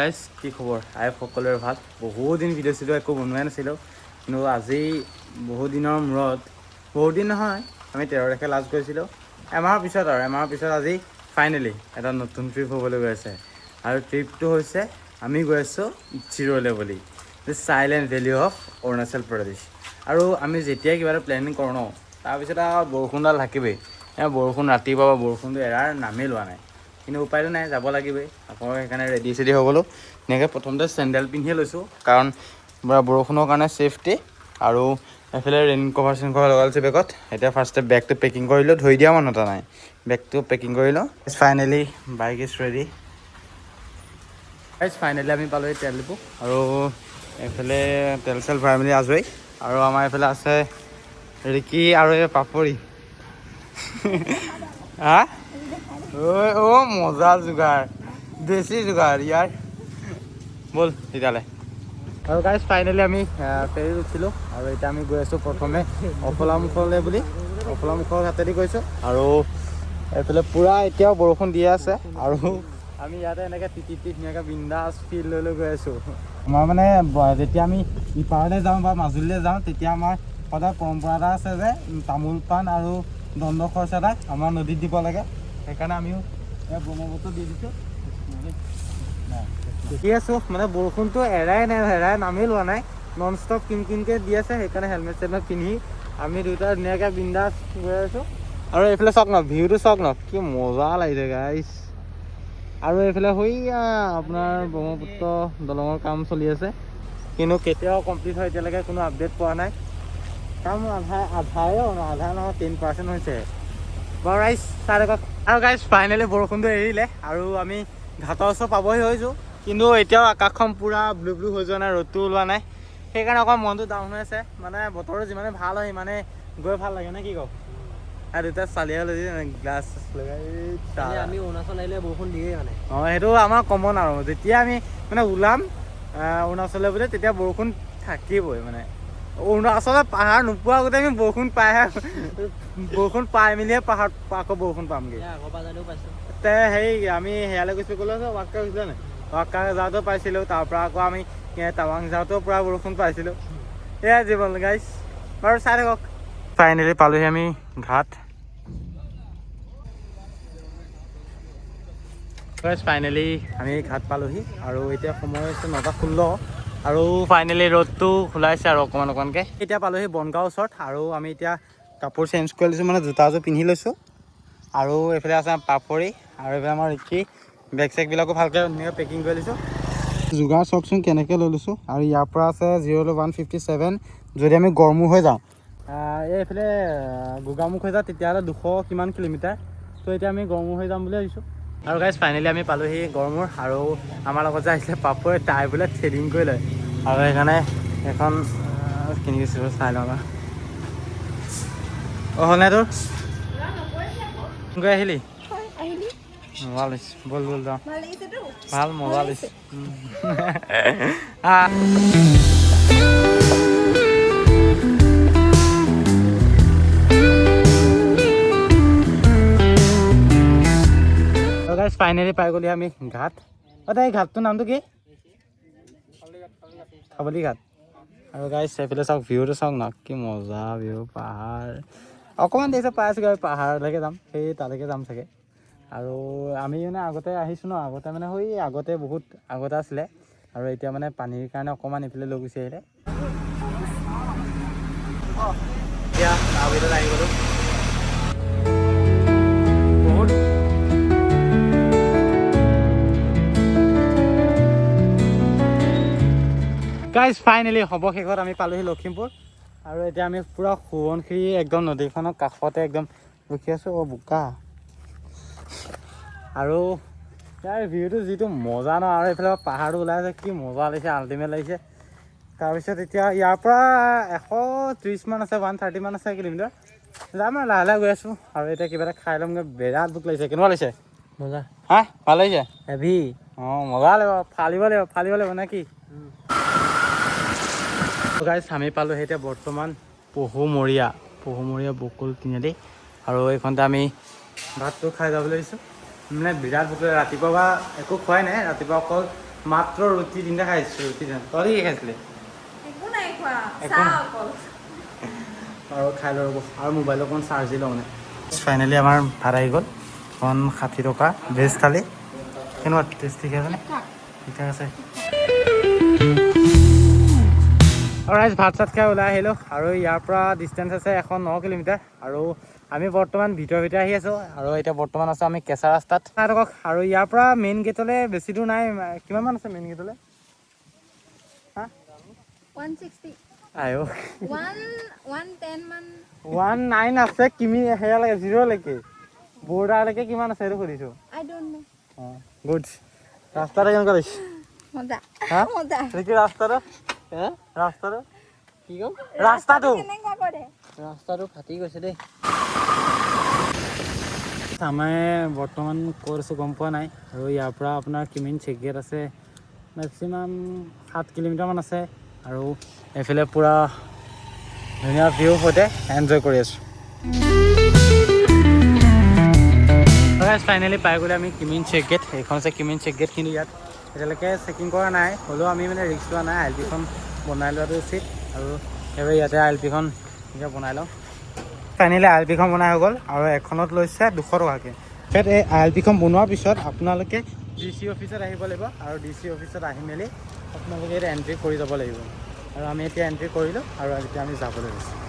Guys, কি খবৰ? সকলোৰে ভাল। বহুত দিন ভিডিঅ' চিডিঅ' একো বনোৱাই নাছিলোঁ, কিন্তু আজি বহুত দিনৰ মূৰত, বহুত দিন নহয়, আমি 13 তাৰিখে লাষ্ট গৈছিলোঁ। এমাহৰ পিছত আজি ফাইনেলি এটা নতুন ট্ৰিপ হ'বলৈ গৈ আছে। আৰু ট্ৰিপটো হৈছে আমি গৈ আছোঁ জিৰ'লৈ বুলি, the silent valley of Arunachal Pradesh. আৰু আমি যেতিয়াই কিবা এটা প্লেনিং কৰোঁ ন, তাৰপিছত আৰু বৰষুণডাল থাকিবই। বৰষুণ ৰাতিপুৱা বা বৰষুণটো এৰাৰ নামেই লোৱা নাই, কিন্তু উপায়টো নাই, যাব লাগিবই। আকৌ সেইকাৰণে ৰেডি চেডি হৈ গ'লোঁ। এনেকৈ প্ৰথমতে চেণ্ডেল পিন্ধিয়ে লৈছোঁ, কাৰণ বৰষুণৰ কাৰণে ছেফটি। আৰু এইফালে ৰেইন কভাৰ চেইন কভাৰ লগাই লৈছোঁ বেগত। এতিয়া ফাৰ্ষ্টে বেগটো পেকিং কৰিলোঁ, ধৰি দিয়া মানুহ এটা নাই, বেগটো পেকিং কৰি লওঁ। Finally bike is ready. Finally আমি পালোঁহি তেল ডিপু, আৰু এইফালে তেল চেল ভৰাই মেলি আজৰি। আৰু আমাৰ এইফালে আছে ৰিকি আৰু এই পাপৰি। হা অ' মজা যোগাৰ, দেশী যোগাৰ ইয়াৰ। ব'ল তেতিয়াহ'লে। আৰু গাইজ ফাইনেলি আমি ফেৰীত উঠিলোঁ, আৰু এতিয়া আমি গৈ আছোঁ প্ৰথমে অফলামুখলৈ বুলি, অফলামুখৰ ঘাটেদি গৈছোঁ। আৰু এইফালে পূৰা এতিয়াও বৰষুণ দিয়ে আছে, আৰু আমি ইয়াতে এনেকৈ টিটি ধুনীয়াকৈ বিন্দাছ ফিল লৈ গৈ আছোঁ। আমাৰ মানে যেতিয়া আমি ইপাৰলৈ যাওঁ বা মাজুলীলৈ যাওঁ, তেতিয়া আমাৰ সদায় পৰম্পৰা এটা আছে যে তামোল পাণ আৰু দণ্ড খৰচ এটা আমাৰ নদীত দিব লাগে। সেইকাৰণে আমিও ব্ৰহ্মপুত্ৰ দি দিছোঁ। দেখি আছোঁ মানে বৰষুণটো এৰাই নামেই লোৱা নাই, নন ষ্টপ কিনকৈ দি আছে। সেইকাৰণে হেলমেট চেলমেট পিন্ধি আমি দুটা ধুনীয়াকৈ বিন্দাছ গৈ আছোঁ। আৰু এইফালে চাওক ন, ভিউটো চাওক ন, কি মজা লাগিছে গাইছ। আৰু এইফালে হৈয়া আপোনাৰ ব্ৰহ্মপুত্ৰ দলঙৰ কাম চলি আছে, কিন্তু কেতিয়াও কমপ্লিট হয় এতিয়ালৈকে কোনো আপডেট পোৱা নাই। কাম আধা নহয় 10% হৈছে। বাৰু ৰাইজ চাই থাকক। আৰু গাইজ ফাইনেলি বৰষুণটো এৰিলে, আৰু আমি ঘাটৰ ওচৰ পাবহি হৈছোঁ, কিন্তু এতিয়াও আকাশখন পূৰা ব্লু হৈ যোৱা নাই, ৰ'দটো ওলোৱা নাই। সেইকাৰণে অকণ মনটো ডাউন হৈ আছে। মানে বতৰটো যিমানে ভাল হয় সিমানে গৈ ভাল লাগে নে কি কওঁ? আৰু দুটা চালিয়া লৈ গ্লাছ লগাই আমি অৰুণাচল আহিলে বৰষুণ দিয়ে মানে। অঁ, সেইটো আমাৰ কমন আৰু যেতিয়া আমি মানে ওলাম অৰুণাচললৈ বুলি, তেতিয়া বৰষুণ থাকিবই। মানে অৰুণাচলত পাহাৰ নোপোৱা আগতে আমি বৰষুণ পাই মেলিহে পাহাৰত আকৌ বৰষুণ পামগৈ। হেৰি আমি সেয়ালৈ গৈছোঁ, ক'লৈ ৱাক্কা গৈছিলোঁ নাই? ৱাক্কা যাওঁতেও পাইছিলোঁ, তাৰপৰা আকৌ আমি টাৱাং যাওঁতেও পূৰা বৰষুণ পাইছিলোঁ। এয়াই জীৱন গাইছ। বাৰু চাই থাকক। ফাইনেলি পালোঁহি আমি ঘাট। ফাইনেলি আমি ঘাট পালোঁহি, আৰু এতিয়া সময় হৈছে 9:16, আৰু ফাইনেলি ৰ'দটো ওলাইছে আৰু অকণমানকৈ। এতিয়া পালোঁহি বনগাঁৱৰ ওচৰত, আৰু আমি এতিয়া কাপোৰ চেঞ্জ কৰি লৈছোঁ, মানে জোতা এযোৰ পিন্ধি লৈছোঁ। আৰু এইফালে আছে পাপৰি, আৰু এইফালে আমাৰ ৰিকি। বেগ চেগবিলাকো ভালকৈ ধুনীয়াকৈ পেকিং কৰি লৈছোঁ। যোগাৰ চাওকচোন কেনেকৈ লৈ লৈছোঁ। আৰু ইয়াৰ পৰা আছে 0-157। যদি আমি গড়মূৰ হৈ যাওঁ, এইফালে গোগামুখ হৈ যাওঁ, তেতিয়াহ'লে 200 কিমান কিলোমিটাৰ। ত' এতিয়া আমি গড়মূৰ হৈ যাম বুলি ভাবিছোঁ। আৰু গাইজ ফাইনেলি আমি পালোঁহি গড়মূৰ, আৰু আমাৰ লগত যে আহিছিলে পাপৰে, তাই বোলে থ্ৰেডিং কৰি লয়, আৰু সেইকাৰণে এখন কিনি দিছোঁ, চাই লওঁ। অঁ, হ'ল নাই তোৰ? গৈ আহিলি? মজা লাগিছে, ব'ল যাওঁ। ভাল মজা লাগিছে। ফাইনেলি পাই গ'লি আমি ঘাট। এই ঘাটটোৰ নামটো কি? খাবলি ঘাট। আৰু গাইজ সেইফালে চাওক, ভিউটো চাওক ন, কি মজা ভিউ। পাহাৰ অকণমান দেৰিছে পাই আছোগৈ, আমি পাহাৰলৈকে যাম, সেই তালৈকে যাম চাগে। আৰু আমি মানে আগতে আহিছোঁ ন, আগতে মানে বহুত আগতে আছিলে, আৰু এতিয়া মানে পানীৰ কাৰণে অকণমান এইফালে লৈ গুচি আহিলে। এতিয়া তাৰ ভিতৰত আহি গ'লোঁ। বহুত গাইজ ফাইনেলি শেষত আমি পালোঁহি লখিমপুৰ, আৰু এতিয়া আমি পূৰা সোৱণশিৰি একদম নদীখনৰ কাষতে একদম ৰখি আছোঁ। অঁ, বোকা। আৰু ইয়াৰ ভিউটো যিটো মজা ন, আৰু এইফালে পাহাৰটো ওলাই আছে, কি মজা লাগিছে, আল্টিমেট লাগিছে। তাৰপিছত এতিয়া ইয়াৰ পৰা 130 মান আছে, 130 মান আছে কিলোমিটাৰ। যাম আৰু লাহে লাহে গৈ আছোঁ। আৰু এতিয়া কিবা এটা খাই ল'মগৈ, বিৰাট ভোক লাগিছে। কেনেকুৱা লাগিছে? মজা। হা, ভাল লাগিছে? হেভি। অঁ, মজা লাগিব, ফালিব লাগিব নে কি? গাইজ আমি পালোঁ এতিয়া বৰ্তমান পহুমৰীয়া বকুল তিনিআলি, আৰু এইখনতে আমি ভাতটো খাই যাবলৈ দিছোঁ। মানে বিৰাট ভোক লাগে। ৰাতিপুৱা একো খোৱাই নাই, ৰাতিপুৱা অকল মাত্ৰ ৰুটি তিনিটা খাইছোঁ ৰুটি তিনিটা তই কি খাইছিলি একো নাই খোৱা একো চাহ নাই। অকল আৰু খাই লৈ ৰ'ব আৰু মোবাইল অকণ চাৰ্জ দি লওঁ মানে ফাইনেলি আমাৰ ভাত আহি গ'ল এখন 60 টকা ভেজ থালি কেনেকুৱা টেষ্ট ঠিক আছে নে ঠিক ঠাক আছে আৰু ৰাইজ ভাত চাত খাই ওলাই আহিলোঁ আৰু ইয়াৰ পৰা ডিষ্টেঞ্চ আছে 109 কিলোমিটাৰ আৰু আমি বৰ্তমান ভিতৰে আহি আছোঁ আৰু এতিয়া বৰ্তমান আছোঁ আমি কেঁচা ৰাস্তাত চাই থাকক আৰু ইয়াৰ পৰা মেইন গেটলৈ বেছি দূৰ নাই কিমানমান আছে মেইন গেটলৈ হা 160 আয়ো 110 মান 19 আছে কিমি সেয়ালৈকে 0লৈকে বৰ্ডাৰলৈকে কিমান আছে সেইটো সুধিছোঁ আই ডোন্ট নো অঁ গুড ৰাস্তাটো কেনেকুৱা লাগিছে মজা হা মজা এইটো কি ৰাস্তাটো হা ৰাস্তাটো কি ক'ম ৰাস্তাটো কেনেকুৱা কৰে ৰাস্তাটো ফাটি গৈছে দেই আমাৰ বৰ্তমান ক'ত আছোঁ গম পোৱা নাই আৰু ইয়াৰ পৰা আপোনাৰ কিমান চেকগেট আছে মেক্সিমাম 7 কিলোমিটাৰমান আছে আৰু এইফালে পূৰা ধুনীয়া ভিউ সৈতে এনজয় কৰি আছোঁ ফাইনেলি পাই গ'লে আমি কিমিন চেক গেট এইখন আছে কিমিন চেক গেট কিন্তু ইয়াত এতিয়ালৈকে চেকিং কৰা নাই হ'লেও আমি মানে ৰিক্স লোৱা নাই আইএলপিখন বনাই লোৱাটো উচিত আৰু সেইবাবে ইয়াতে আইএলপিখন এতিয়া বনাই লওঁ ফাইনেলি আইএলপিখন বনাই হৈ গ'ল আৰু এখনত লৈছে 200 টকাকৈ ইয়াত এই আইএলপিখন বনোৱাৰ পিছত আপোনালোকে DC অফিচত আহিব লাগিব আৰু DC অফিচত আহি মেলি আপোনালোকে এতিয়া এণ্ট্ৰি কৰি যাব লাগিব আৰু আমি এতিয়া এণ্ট্ৰি কৰিলোঁ আৰু এতিয়া আমি যাবলৈ লৈছোঁ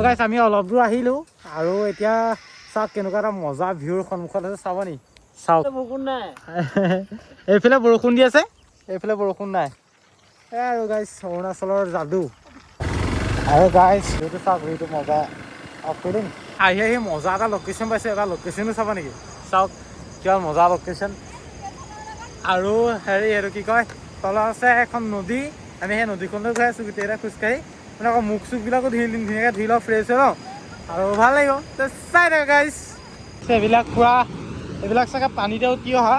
গাইছ আমি অলপ দূৰ আহিলোঁ আৰু এতিয়া চাওক কেনেকুৱা এটা মজা ভিউৰ সন্মুখত আছে চাব নি চাওক বৰষুণ নাই এইফালে বৰষুণ দি আছে এইফালে বৰষুণ নাই এই আৰু গাইছ অৰুণাচলৰ যাদু আৰু গাইছ এইটো চাওক এইটো মজা অফ কৰি দিম আহি মজা এটা লোকেশ্যন পাইছোঁ এটা লোকেশ্যনো চাব নেকি চাওক কিমান মজা লোকেশ্যন আৰু হেৰি এইটো কি কয় তলত আছে এখন নদী আমি সেই নদীখনলৈ গৈ আছোঁ গোটেইকেইটা খোজকাঢ়ি মানে আকৌ মুখ চুখবিলাকো ধুনীয়াকৈ ধুই লওঁ ফ্ৰেছ হৈ লওঁ আৰু ভাল লাগিব চাই থাকক গাইছ এইবিলাক পূৰা এইবিলাক চাগে পানীতে উটি অহা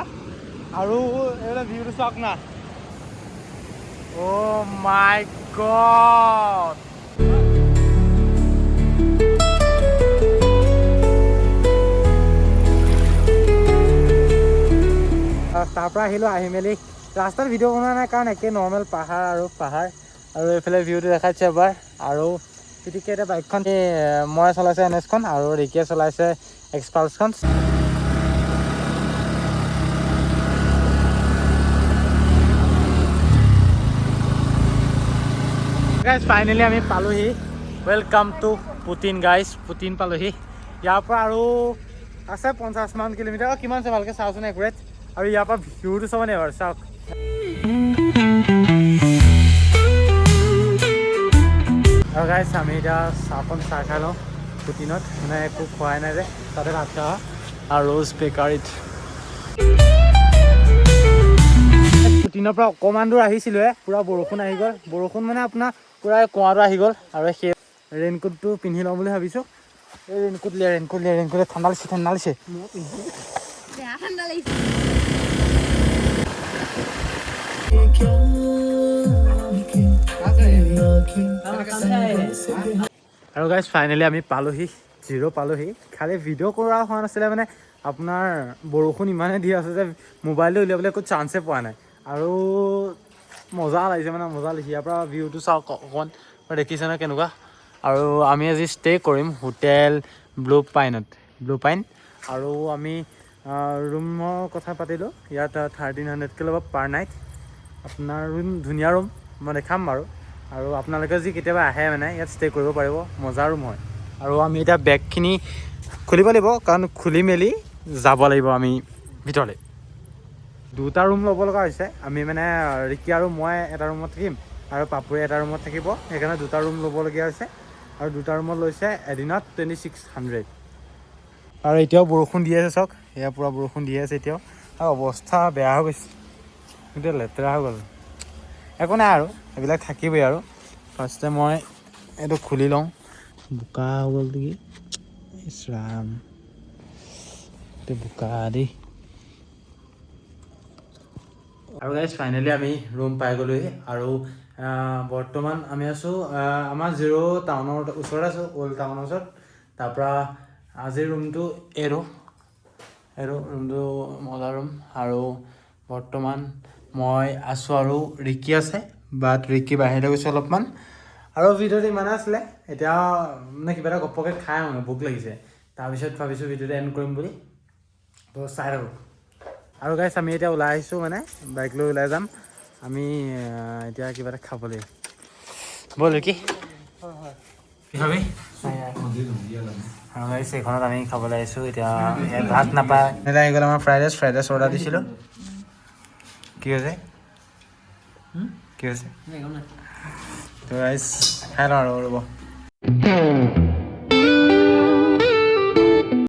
আৰু এইবিলাক ভিউটো চাওক না অ' মাই গড তাৰ পৰা আহিলোঁ আহি মেলি ৰাস্তাত ভিডিঅ' বনোৱা নাই কাৰণ একে নৰ্মেল পাহাৰ আৰু এইফালে ভিউটো দেখাইছে এবাৰ আৰু গতিকে এতিয়া বাইকখন মই চলাইছে NSখন আৰু ৰিকিয়ে চলাইছে এক্সপালছখন গাইজ ফাইনেলি আমি পালোহি welcome to Putin guys Putin পালোহি ইয়াৰ পৰা আৰু আছে 50 মান কিলোমিটাৰ কিমান আছে ভালকৈ চাওঁচোন একুৰেট আৰু ইয়াৰ পৰা ভিউটো চাব নে এবাৰ চাওক আৰু গাইজ আমি এতিয়া চাহখন চাহ খাই লওঁ পুটিনত মানে একো খোৱাই নাই যে তাতে ভাত খোৱা আৰু ৰ'জ বেকাৰীত পুটিনৰ পৰা অকণমান দূৰ আহিছিলোঁহে পূৰা বৰষুণ আহি গ'ল বৰষুণ মানে আপোনাৰ পূৰা কুঁৱাটো আহি গ'ল আৰু সেই ৰেইনকোটটো পিন্ধি লওঁ বুলি ভাবিছোঁ এই ৰেইনকোটে ঠাণ্ডা লাগিছে বেয়া ঠাণ্ডা লাগিছে আৰু গাইজ ফাইনেলি আমি পালোহি 0 পালোহি খালি ভিডিঅ' কৰা হোৱা নাছিলে মানে আপোনাৰ বৰষুণ ইমানেই দি আছে যে মোবাইলটো উলিয়াবলৈ একো চান্সে পোৱা নাই আৰু মজা লাগিছে মানে মজা লাগিছে ইয়াৰ পৰা ভিউটো চাওক অকণমান দেখিছে নহয় কেনেকুৱা আৰু আমি আজি ষ্টে কৰিম হোটেল ব্লু পাইন আৰু আমি ৰুমৰ কথা পাতিলোঁ ইয়াত 1300কৈ ল'ব পাৰ নাইট আপোনাৰ ৰুম ধুনীয়া ৰুম মই দেখাম বাৰু আৰু আপোনালোকে যদি কেতিয়াবা আহে মানে ইয়াত ষ্টে কৰিব পাৰিব মজা ৰুম হয় আৰু আমি এতিয়া বেগখিনি খুলিব লাগিব কাৰণ খুলি মেলি যাব লাগিব আমি ভিতৰলৈ 2টা ৰুম ল'ব লগা হৈছে আমি মানে ৰিকি আৰু মই এটা ৰুমত থাকিম আৰু পাপুৱে এটা ৰুমত থাকিব সেইকাৰণে 2টা ৰুম ল'বলগীয়া হৈছে আৰু 2টা ৰুমত লৈছে এদিনত 2600 আৰু এতিয়াও বৰষুণ দি আছে চাওক এয়া পূৰা বৰষুণ দি আছে এতিয়াও আৰু অৱস্থা বেয়া হৈ গৈছে গোটেই লেতেৰা হৈ গ'ল একো নাই আৰু এইবিলাক থাকিবই আৰু ফাৰ্ষ্টে মই এইটো খুলি লওঁ বোকা হৈ গ'ল নেকি ইছ ৰাম বোকা দেই আৰু গাইজ ফাইনেলি আমি ৰুম পাই গ'লোহি আৰু বৰ্তমান আমি আছোঁ আমাৰ টাউনৰ ওচৰত আছোঁ অল্ড টাউনৰ ওচৰত। তাৰপৰা আজিৰ ৰুমটো এইটো ৰুমটো মজা ৰুম। আৰু বৰ্তমান মই আছোঁ আৰু ৰিকি আছে, বাট ৰিকি বাহিৰলৈ গৈছে অলপমান। আৰু ভিডিঅ'টো ইমানে আছিলে, এতিয়া মানে কিবা এটা ঘপককৈ খাই মানে ভোক লাগিছে, তাৰপিছত ভাবিছোঁ ভিডিঅ'টো এণ্ড কৰিম বুলি। তো চাই থাকোঁ। আৰু গাইছ আমি এতিয়া ওলাই আহিছোঁ, মানে বাইক লৈ ওলাই যাম আমি এতিয়া কিবা এটা খাবলৈ। ব'ল কি খাবি? আৰু গাইছ এইখনত আমি খাবলৈ আহিছোঁ এতিয়া। ইয়াত ভাত নাপায়, এতিয়া আহি গ'ল আমাৰ ফ্ৰাইড ৰাইচ অৰ্ডাৰ দিছিলোঁ। কি হৈছে কি হৈছে? তো গাইছ খাই লওঁ আৰু ৰ'ব।